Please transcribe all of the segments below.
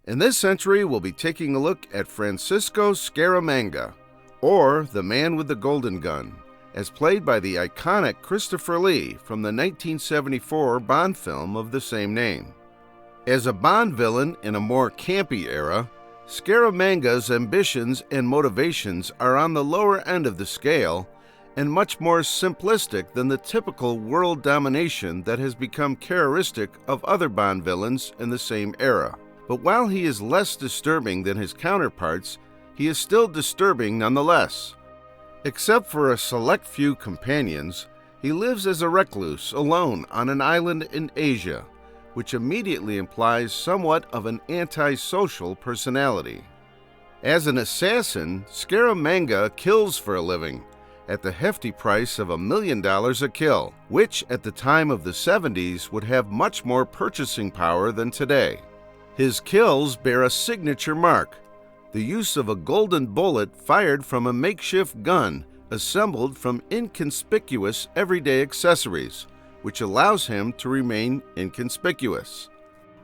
In this entry, we'll be taking a look at Francisco Scaramanga, or the Man with the Golden Gun, as played by the iconic Christopher Lee from the 1974 Bond film of the same name. As a Bond villain in a more campy era, Scaramanga's ambitions and motivations are on the lower end of the scale and much more simplistic than the typical world domination that has become characteristic of other Bond villains in the same era. But while he is less disturbing than his counterparts, he is still disturbing nonetheless. Except for a select few companions, he lives as a recluse alone on an island in Asia, which immediately implies somewhat of an antisocial personality. As an assassin, Scaramanga kills for a living, at the hefty price of $1 million a kill, which at the time of the 70s would have much more purchasing power than today. His kills bear a signature mark, the use of a golden bullet fired from a makeshift gun assembled from inconspicuous everyday accessories, which allows him to remain inconspicuous.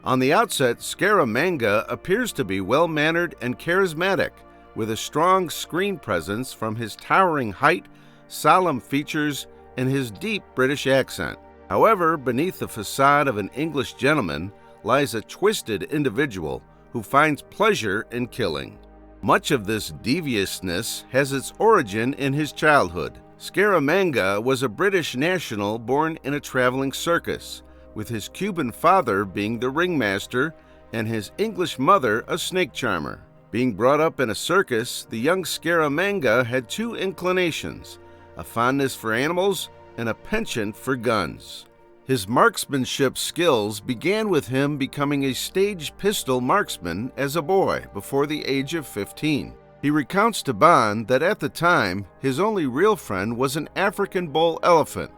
On the outset, Scaramanga appears to be well-mannered and charismatic, with a strong screen presence from his towering height, solemn features, and his deep British accent. However, beneath the facade of an English gentleman lies a twisted individual who finds pleasure in killing. Much of this deviousness has its origin in his childhood. Scaramanga was a British national born in a traveling circus, with his Cuban father being the ringmaster and his English mother a snake charmer. Being brought up in a circus, the young Scaramanga had two inclinations, a fondness for animals and a penchant for guns. His marksmanship skills began with him becoming a stage pistol marksman as a boy before the age of 15. He recounts to Bond that at the time, his only real friend was an African bull elephant,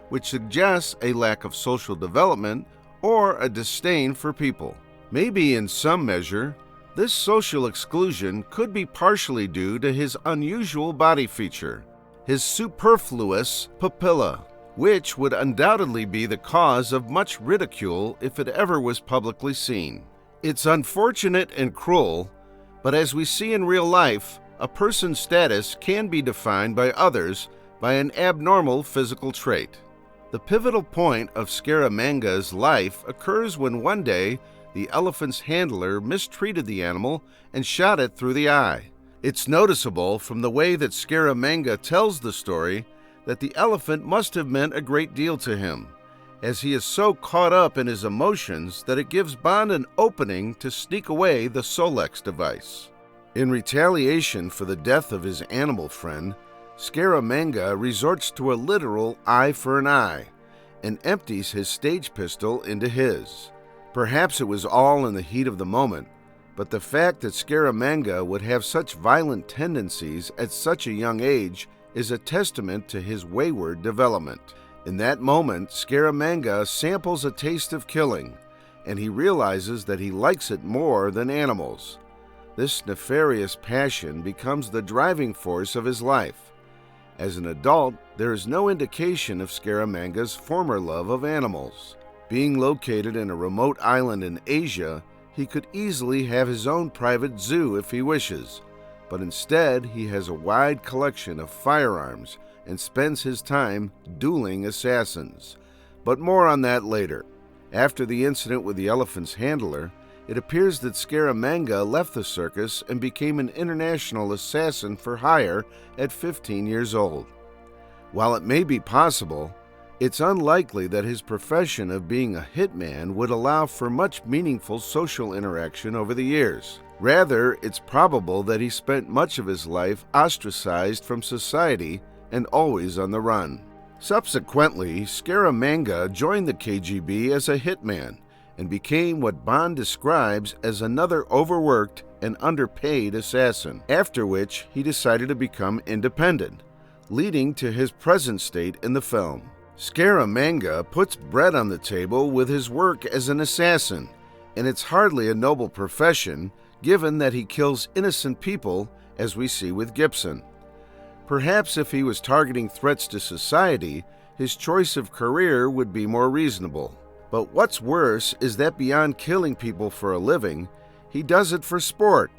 which suggests a lack of social development or a disdain for people. Maybe in some measure, this social exclusion could be partially due to his unusual body feature, his superfluous papilla, which would undoubtedly be the cause of much ridicule if it ever was publicly seen. It's unfortunate and cruel, but as we see in real life, a person's status can be defined by others by an abnormal physical trait. The pivotal point of Scaramanga's life occurs when one day the elephant's handler mistreated the animal and shot it through the eye. It's noticeable from the way that Scaramanga tells the story that the elephant must have meant a great deal to him, as he is so caught up in his emotions that it gives Bond an opening to sneak away the Solex device. In retaliation for the death of his animal friend, Scaramanga resorts to a literal eye for an eye and empties his stage pistol into his. Perhaps it was all in the heat of the moment, but the fact that Scaramanga would have such violent tendencies at such a young age is a testament to his wayward development. In that moment, Scaramanga samples a taste of killing, and he realizes that he likes it more than animals. This nefarious passion becomes the driving force of his life. As an adult, there is no indication of Scaramanga's former love of animals. Being located in a remote island in Asia, he could easily have his own private zoo if he wishes, but instead he has a wide collection of firearms and spends his time dueling assassins. But more on that later. After the incident with the elephant's handler, it appears that Scaramanga left the circus and became an international assassin for hire at 15 years old. While it may be possible, it's unlikely that his profession of being a hitman would allow for much meaningful social interaction over the years. Rather, it's probable that he spent much of his life ostracized from society and always on the run. Subsequently, Scaramanga joined the KGB as a hitman and became what Bond describes as another overworked and underpaid assassin, after which he decided to become independent, leading to his present state in the film. Scaramanga puts bread on the table with his work as an assassin, and it's hardly a noble profession given that he kills innocent people, as we see with Gibson. Perhaps if he was targeting threats to society, his choice of career would be more reasonable. But what's worse is that beyond killing people for a living, He does it for sport,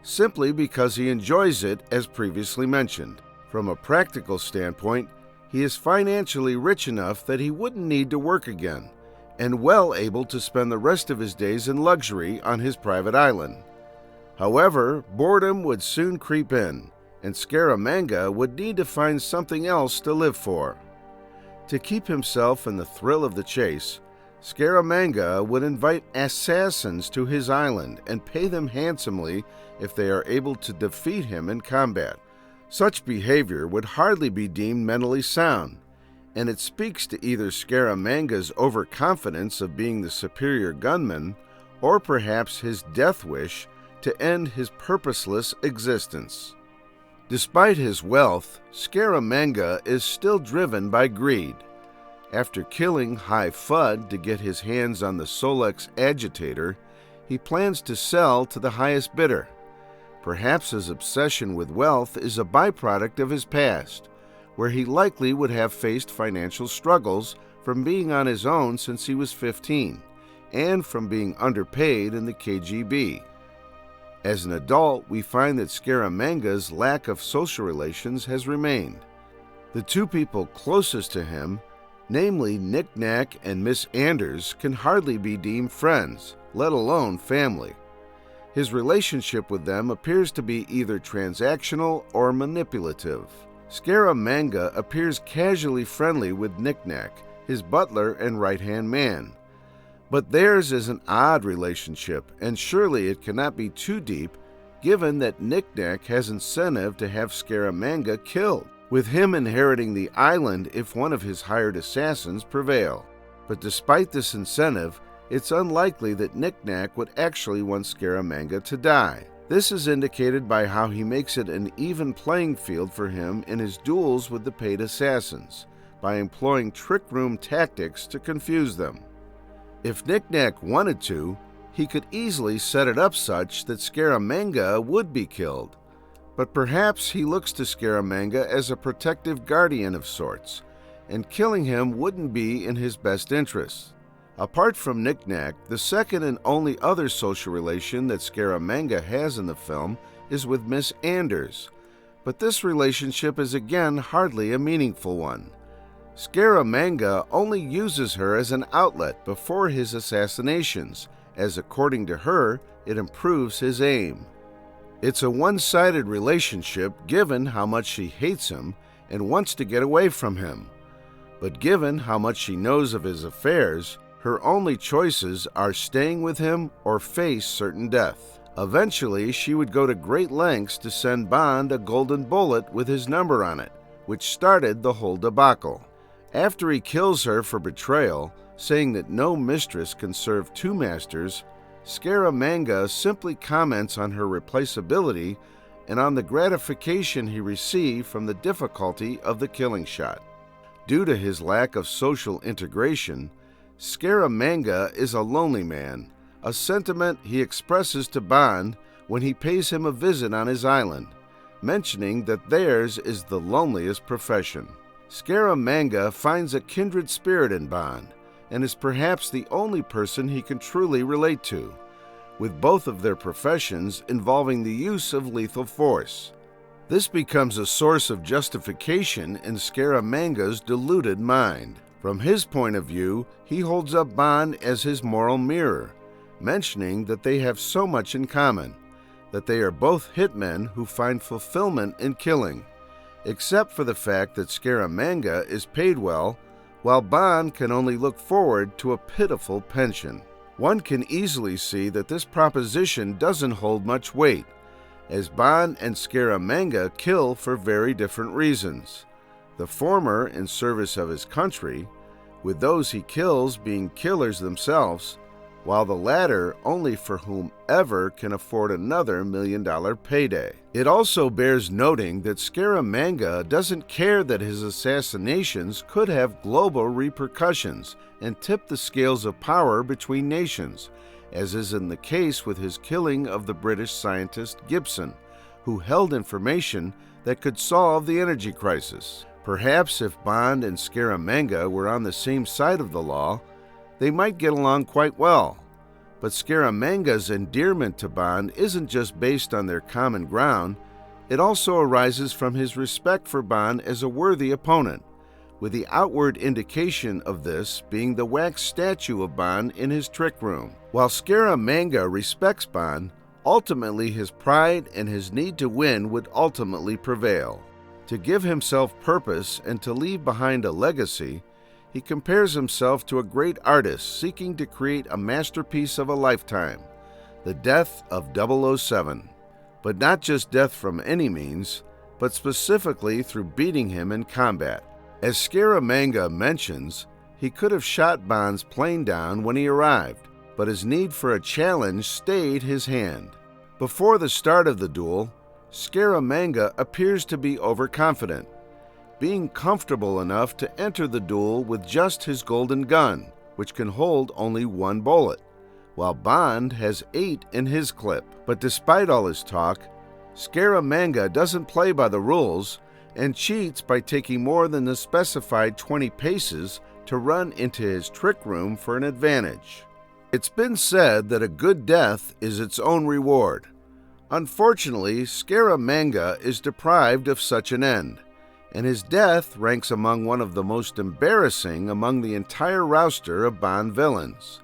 simply because he enjoys it, as previously mentioned. From a practical standpoint, he is financially rich enough that he wouldn't need to work again, and well able to spend the rest of his days in luxury on his private island. However, boredom would soon creep in, and Scaramanga would need to find something else to live for. To keep himself in the thrill of the chase, Scaramanga would invite assassins to his island and pay them handsomely if they are able to defeat him in combat. Such behavior would hardly be deemed mentally sound, and it speaks to either Scaramanga's overconfidence of being the superior gunman, or perhaps his death wish to end his purposeless existence. Despite his wealth, Scaramanga is still driven by greed. After killing High Fudd to get his hands on the Solex agitator, he plans to sell to the highest bidder. Perhaps his obsession with wealth is a byproduct of his past, where he likely would have faced financial struggles from being on his own since he was 15, and from being underpaid in the KGB. As an adult, we find that Scaramanga's lack of social relations has remained. The two people closest to him, namely Knick-Knack and Miss Anders, can hardly be deemed friends, let alone family. His relationship with them appears to be either transactional or manipulative. Scaramanga appears casually friendly with Knick-Knack, his butler and right-hand man. But theirs is an odd relationship, and surely it cannot be too deep, given that Knick-Knack has incentive to have Scaramanga killed, with him inheriting the island if one of his hired assassins prevail. But despite this incentive, it's unlikely that Knick-Knack would actually want Scaramanga to die. This is indicated by how he makes it an even playing field for him in his duels with the paid assassins, by employing trick room tactics to confuse them. If Knick-Knack wanted to, he could easily set it up such that Scaramanga would be killed. But perhaps he looks to Scaramanga as a protective guardian of sorts, and killing him wouldn't be in his best interests. Apart from Knick-Knack, the second and only other social relation that Scaramanga has in the film is with Miss Anders, but this relationship is again hardly a meaningful one. Scaramanga only uses her as an outlet before his assassinations, as according to her, it improves his aim. It's a one-sided relationship given how much she hates him and wants to get away from him. But given how much she knows of his affairs, her only choices are staying with him or face certain death. Eventually, she would go to great lengths to send Bond a golden bullet with his number on it, which started the whole debacle. After he kills her for betrayal, saying that no mistress can serve two masters, Scaramanga simply comments on her replaceability and on the gratification he received from the difficulty of the killing shot. Due to his lack of social integration, Scaramanga is a lonely man, a sentiment he expresses to Bond when he pays him a visit on his island, mentioning that theirs is the loneliest profession. Scaramanga finds a kindred spirit in Bond, and is perhaps the only person he can truly relate to, with both of their professions involving the use of lethal force. This becomes a source of justification in Scaramanga's deluded mind. From his point of view, he holds up Bond as his moral mirror, mentioning that they have so much in common, that they are both hitmen who find fulfillment in killing, except for the fact that Scaramanga is paid well, while Bond can only look forward to a pitiful pension. One can easily see that this proposition doesn't hold much weight, as Bond and Scaramanga kill for very different reasons. The former in service of his country, with those he kills being killers themselves, while the latter only for whomever can afford another $1 million payday. It also bears noting that Scaramanga doesn't care that his assassinations could have global repercussions and tip the scales of power between nations, as is in the case with his killing of the British scientist Gibson, who held information that could solve the energy crisis. Perhaps if Bond and Scaramanga were on the same side of the law, they might get along quite well. But Scaramanga's endearment to Bond isn't just based on their common ground, it also arises from his respect for Bond as a worthy opponent, with the outward indication of this being the wax statue of Bond in his trick room. While Scaramanga respects Bond, ultimately his pride and his need to win would ultimately prevail. To give himself purpose and to leave behind a legacy, he compares himself to a great artist seeking to create a masterpiece of a lifetime, the death of 007. But not just death from any means, but specifically through beating him in combat. As Scaramanga mentions, he could have shot Bond's plane down when he arrived, but his need for a challenge stayed his hand. Before the start of the duel, Scaramanga appears to be overconfident, being comfortable enough to enter the duel with just his golden gun, which can hold only one bullet, while Bond has 8 in his clip. But despite all his talk, Scaramanga doesn't play by the rules and cheats by taking more than the specified 20 paces to run into his trick room for an advantage. It's been said that a good death is its own reward. Unfortunately, Scaramanga is deprived of such an end, and his death ranks among one of the most embarrassing among the entire roster of Bond villains.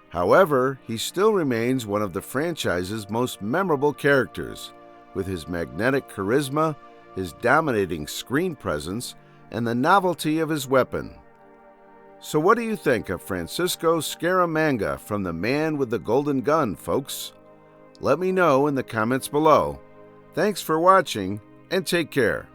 However, he still remains one of the franchise's most memorable characters, with his magnetic charisma, his dominating screen presence, and the novelty of his weapon. So what do you think of Francisco Scaramanga from The Man with the Golden Gun, folks? Let me know in the comments below. Thanks for watching, and take care.